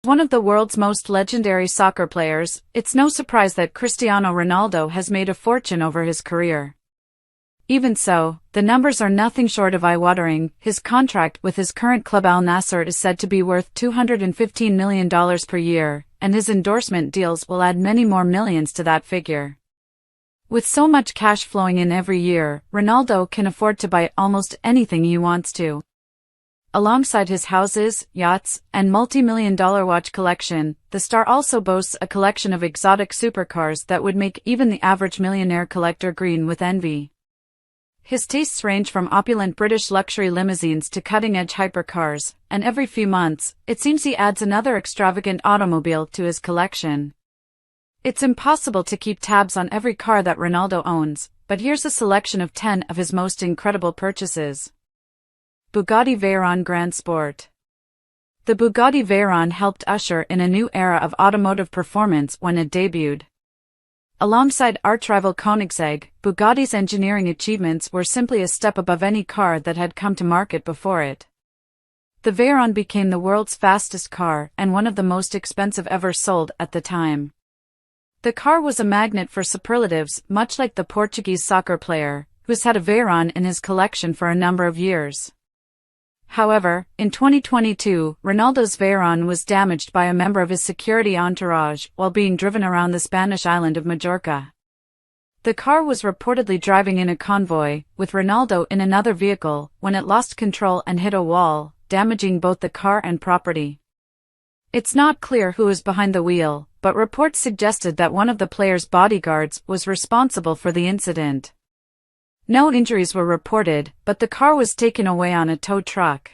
One of the world's most legendary soccer players, it's no surprise that Cristiano Ronaldo has made a fortune over his career. Even so, the numbers are nothing short of eye-watering. His contract with his current club Al Nassr is said to be worth $215 million per year, and his endorsement deals will add many more millions to that figure. With so much cash flowing in every year, Ronaldo can afford to buy almost anything he wants to. Alongside his houses, yachts, and multi-million-dollar watch collection, the star also boasts a collection of exotic supercars that would make even the average millionaire collector green with envy. His tastes range from opulent British luxury limousines to cutting-edge hypercars, and every few months, it seems he adds another extravagant automobile to his collection. It's impossible to keep tabs on every car that Ronaldo owns, but here's a selection of 10 of his most incredible purchases. Bugatti Veyron Grand Sport. The Bugatti Veyron helped usher in a new era of automotive performance when it debuted. Alongside arch-rival Koenigsegg, Bugatti's engineering achievements were simply a step above any car that had come to market before it. The Veyron became the world's fastest car and one of the most expensive ever sold at the time. The car was a magnet for superlatives, much like the Portuguese soccer player, who's had a Veyron in his collection for a number of years. However, in 2022, Ronaldo's Veyron was damaged by a member of his security entourage while being driven around the Spanish island of Majorca. The car was reportedly driving in a convoy, with Ronaldo in another vehicle, when it lost control and hit a wall, damaging both the car and property. It's not clear who was behind the wheel, but reports suggested that one of the player's bodyguards was responsible for the incident. No injuries were reported, but the car was taken away on a tow truck.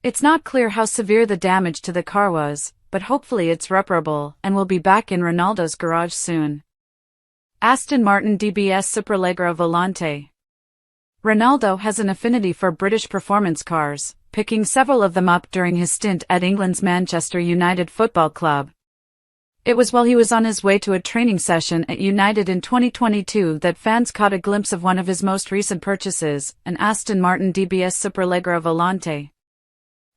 It's not clear how severe the damage to the car was, but hopefully it's reparable and will be back in Ronaldo's garage soon. Aston Martin DBS Superleggera Volante. Ronaldo has an affinity for British performance cars, picking several of them up during his stint at England's Manchester United Football Club. It was while he was on his way to a training session at United in 2022 that fans caught a glimpse of one of his most recent purchases, an Aston Martin DBS Superleggera Volante.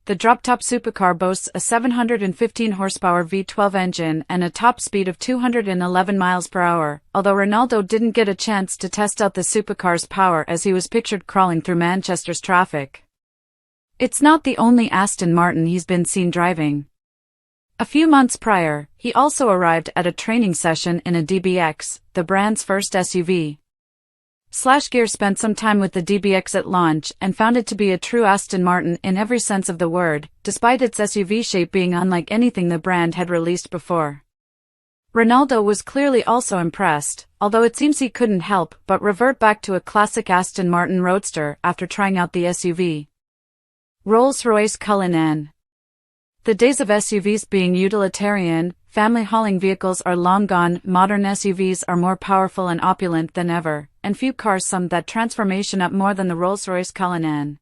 The drop-top supercar boasts a 715 horsepower V12 engine and a top speed of 211 miles per hour, although Ronaldo didn't get a chance to test out the supercar's power as he was pictured crawling through Manchester's traffic. It's not the only Aston Martin he's been seen driving. A few months prior, he also arrived at a training session in a DBX, the brand's first SUV. Gear spent some time with the DBX at launch and found it to be a true Aston Martin in every sense of the word, despite its SUV shape being unlike anything the brand had released before. Ronaldo was clearly also impressed, although it seems he couldn't help but revert back to a classic Aston Martin Roadster after trying out the SUV. Rolls-Royce Cullinan. The days of SUVs being utilitarian, family-hauling vehicles are long gone. Modern SUVs are more powerful and opulent than ever, and few cars sum that transformation up more than the Rolls-Royce Cullinan.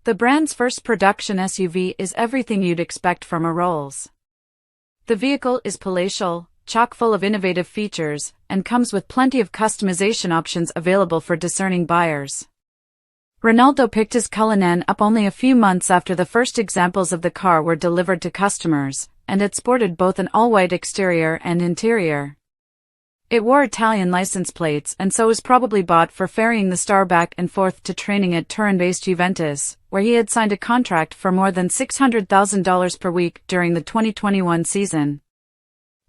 The brand's first production SUV is everything you'd expect from a Rolls. The vehicle is palatial, chock full of innovative features, and comes with plenty of customization options available for discerning buyers. Ronaldo picked his Cullinan up only a few months after the first examples of the car were delivered to customers, and it sported both an all-white exterior and interior. It wore Italian license plates and so was probably bought for ferrying the star back and forth to training at Turin-based Juventus, where he had signed a contract for more than $600,000 per week during the 2021 season.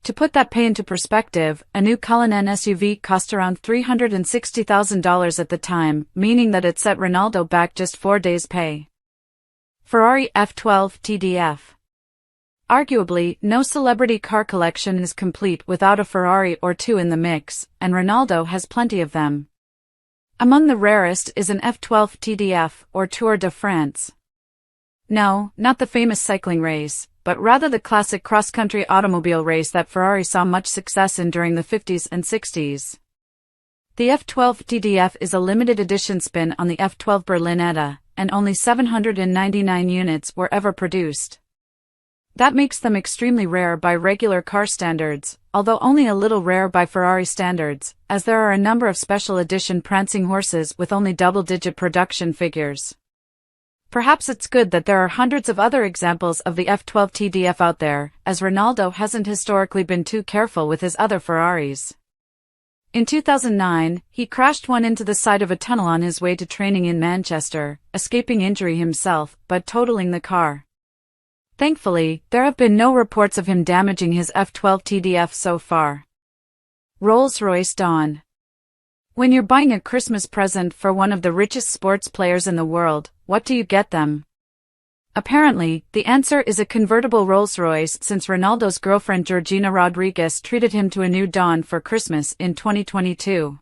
To put that pay into perspective, a new Cullinan SUV cost around $360,000 at the time, meaning that it set Ronaldo back just 4 days' pay. Ferrari F12 TDF. Arguably, no celebrity car collection is complete without a Ferrari or two in the mix, and Ronaldo has plenty of them. Among the rarest is an F12 TDF, or Tour de France. No, not the famous cycling race, but rather the classic cross-country automobile race that Ferrari saw much success in during the 50s and 60s. The F12 TDF is a limited edition spin on the F12 Berlinetta, and only 799 units were ever produced. That makes them extremely rare by regular car standards, although only a little rare by Ferrari standards, as there are a number of special edition prancing horses with only double-digit production figures. Perhaps it's good that there are hundreds of other examples of the F12 TDF out there, as Ronaldo hasn't historically been too careful with his other Ferraris. In 2009, he crashed one into the side of a tunnel on his way to training in Manchester, escaping injury himself, but totaling the car. Thankfully, there have been no reports of him damaging his F12 TDF so far. Rolls-Royce Dawn. When you're buying a Christmas present for one of the richest sports players in the world, what do you get them? Apparently, the answer is a convertible Rolls-Royce, since Ronaldo's girlfriend Georgina Rodriguez treated him to a new Dawn for Christmas in 2022.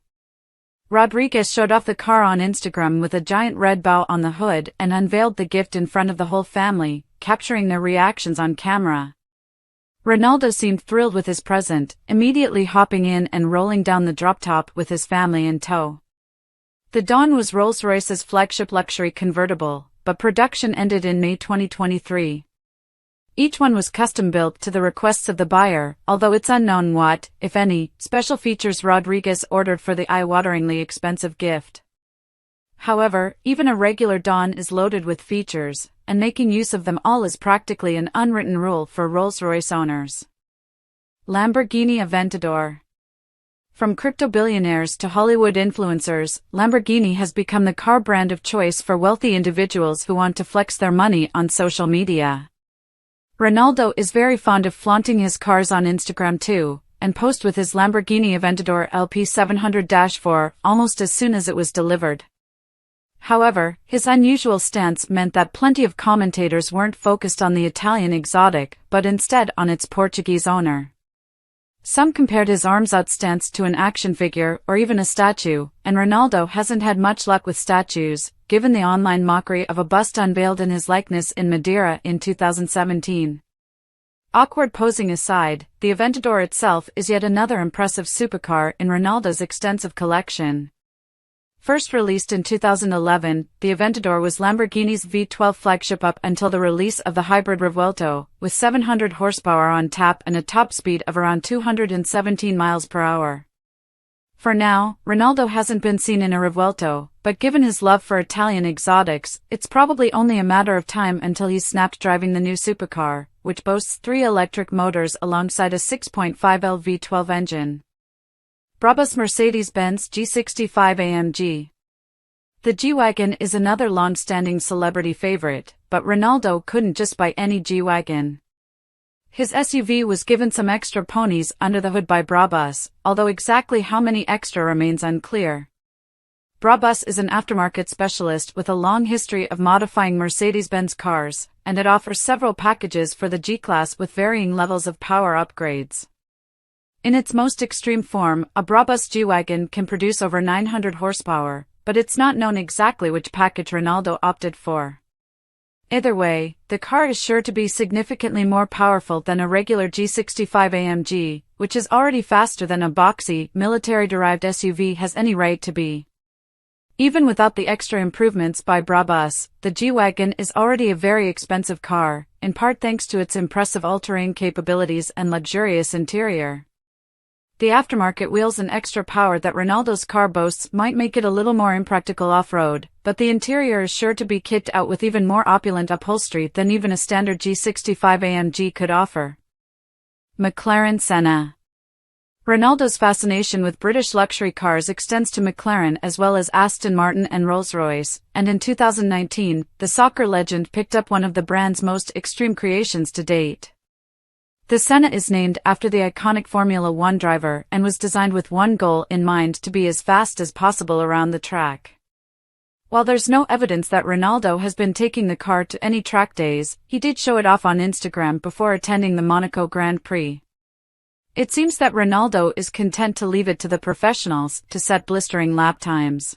Rodriguez showed off the car on Instagram with a giant red bow on the hood and unveiled the gift in front of the whole family, capturing their reactions on camera. Ronaldo seemed thrilled with his present, immediately hopping in and rolling down the drop-top with his family in tow. The Dawn was Rolls-Royce's flagship luxury convertible, but production ended in May 2023. Each one was custom-built to the requests of the buyer, although it's unknown what, if any, special features Rodriguez ordered for the eye-wateringly expensive gift. However, even a regular Dawn is loaded with features, and making use of them all is practically an unwritten rule for Rolls-Royce owners. Lamborghini Aventador. From crypto-billionaires to Hollywood influencers, Lamborghini has become the car brand of choice for wealthy individuals who want to flex their money on social media. Ronaldo is very fond of flaunting his cars on Instagram too, and posed with his Lamborghini Aventador LP700-4 almost as soon as it was delivered. However, his unusual stance meant that plenty of commentators weren't focused on the Italian exotic, but instead on its Portuguese owner. Some compared his arms-out stance to an action figure or even a statue, and Ronaldo hasn't had much luck with statues, given the online mockery of a bust unveiled in his likeness in Madeira in 2017. Awkward posing aside, the Aventador itself is yet another impressive supercar in Ronaldo's extensive collection. First released in 2011, the Aventador was Lamborghini's V12 flagship up until the release of the hybrid Revuelto, with 700 horsepower on tap and a top speed of around 217 miles per hour. For now, Ronaldo hasn't been seen in a Revuelto, but given his love for Italian exotics, it's probably only a matter of time until he's snapped driving the new supercar, which boasts 3 electric motors alongside a 6.5L V12 engine. Brabus Mercedes-Benz G65 AMG. The G-Wagon is another long-standing celebrity favorite, but Ronaldo couldn't just buy any G-Wagon. His SUV was given some extra ponies under the hood by Brabus, although exactly how many extra remains unclear. Brabus is an aftermarket specialist with a long history of modifying Mercedes-Benz cars, and it offers several packages for the G-Class with varying levels of power upgrades. In its most extreme form, a Brabus G-Wagon can produce over 900 horsepower, but it's not known exactly which package Ronaldo opted for. Either way, the car is sure to be significantly more powerful than a regular G65 AMG, which is already faster than a boxy, military-derived SUV has any right to be. Even without the extra improvements by Brabus, the G-Wagon is already a very expensive car, in part thanks to its impressive all-terrain capabilities and luxurious interior. The aftermarket wheels and extra power that Ronaldo's car boasts might make it a little more impractical off-road, but the interior is sure to be kitted out with even more opulent upholstery than even a standard G65 AMG could offer. McLaren Senna. Ronaldo's fascination with British luxury cars extends to McLaren as well as Aston Martin and Rolls-Royce, and in 2019, the soccer legend picked up one of the brand's most extreme creations to date. The Senna is named after the iconic Formula One driver and was designed with one goal in mind: to be as fast as possible around the track. While there's no evidence that Ronaldo has been taking the car to any track days, he did show it off on Instagram before attending the Monaco Grand Prix. It seems that Ronaldo is content to leave it to the professionals to set blistering lap times.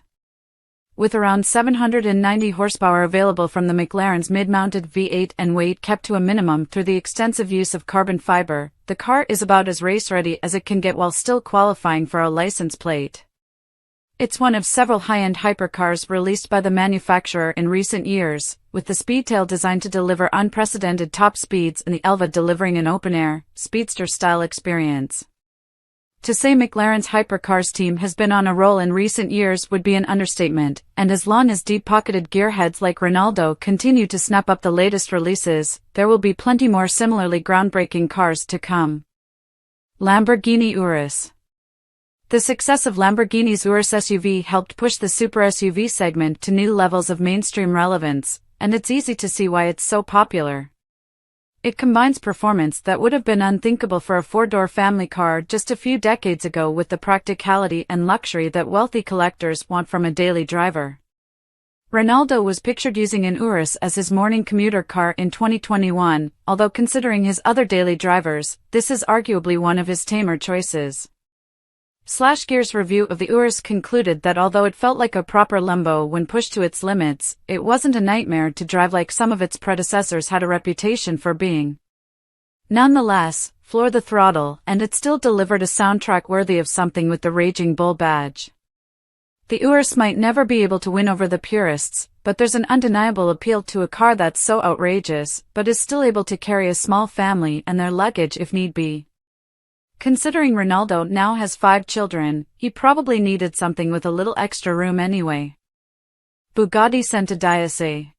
With around 790 horsepower available from the McLaren's mid-mounted V8 and weight kept to a minimum through the extensive use of carbon fiber, the car is about as race-ready as it can get while still qualifying for a license plate. It's one of several high-end hypercars released by the manufacturer in recent years, with the Speedtail designed to deliver unprecedented top speeds and the Elva delivering an open-air, speedster-style experience. To say McLaren's hypercars team has been on a roll in recent years would be an understatement, and as long as deep-pocketed gearheads like Ronaldo continue to snap up the latest releases, there will be plenty more similarly groundbreaking cars to come. Lamborghini Urus. The success of Lamborghini's Urus SUV helped push the super SUV segment to new levels of mainstream relevance, and it's easy to see why it's so popular. It combines performance that would have been unthinkable for a four-door family car just a few decades ago with the practicality and luxury that wealthy collectors want from a daily driver. Ronaldo was pictured using an Urus as his morning commuter car in 2021, although considering his other daily drivers, this is arguably one of his tamer choices. Gear's review of the Urus concluded that although it felt like a proper Lambo when pushed to its limits, it wasn't a nightmare to drive like some of its predecessors had a reputation for being. Nonetheless, floor the throttle, and it still delivered a soundtrack worthy of something with the Raging Bull badge. The Urus might never be able to win over the purists, but there's an undeniable appeal to a car that's so outrageous, but is still able to carry a small family and their luggage if need be. Considering Ronaldo now has 5 children, he probably needed something with a little extra room anyway. Bugatti Centodieci.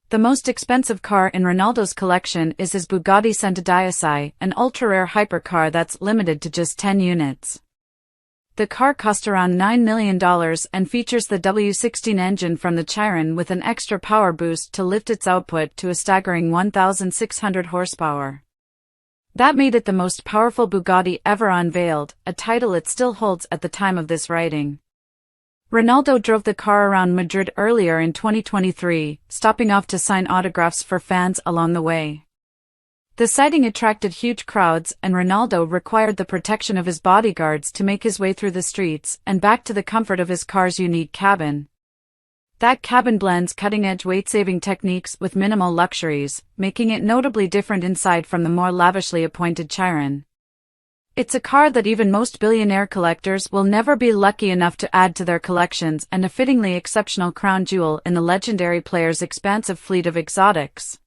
The most expensive car in Ronaldo's collection is his Bugatti Centodieci, an ultra-rare hypercar that's limited to just 10 units. The car cost around $9 million and features the W16 engine from the Chiron with an extra power boost to lift its output to a staggering 1,600 horsepower. That made it the most powerful Bugatti ever unveiled, a title it still holds at the time of this writing. Ronaldo drove the car around Madrid earlier in 2023, stopping off to sign autographs for fans along the way. The sighting attracted huge crowds, and Ronaldo required the protection of his bodyguards to make his way through the streets and back to the comfort of his car's unique cabin. That cabin blends cutting-edge weight-saving techniques with minimal luxuries, making it notably different inside from the more lavishly appointed Chiron. It's a car that even most billionaire collectors will never be lucky enough to add to their collections, and a fittingly exceptional crown jewel in the legendary player's expansive fleet of exotics.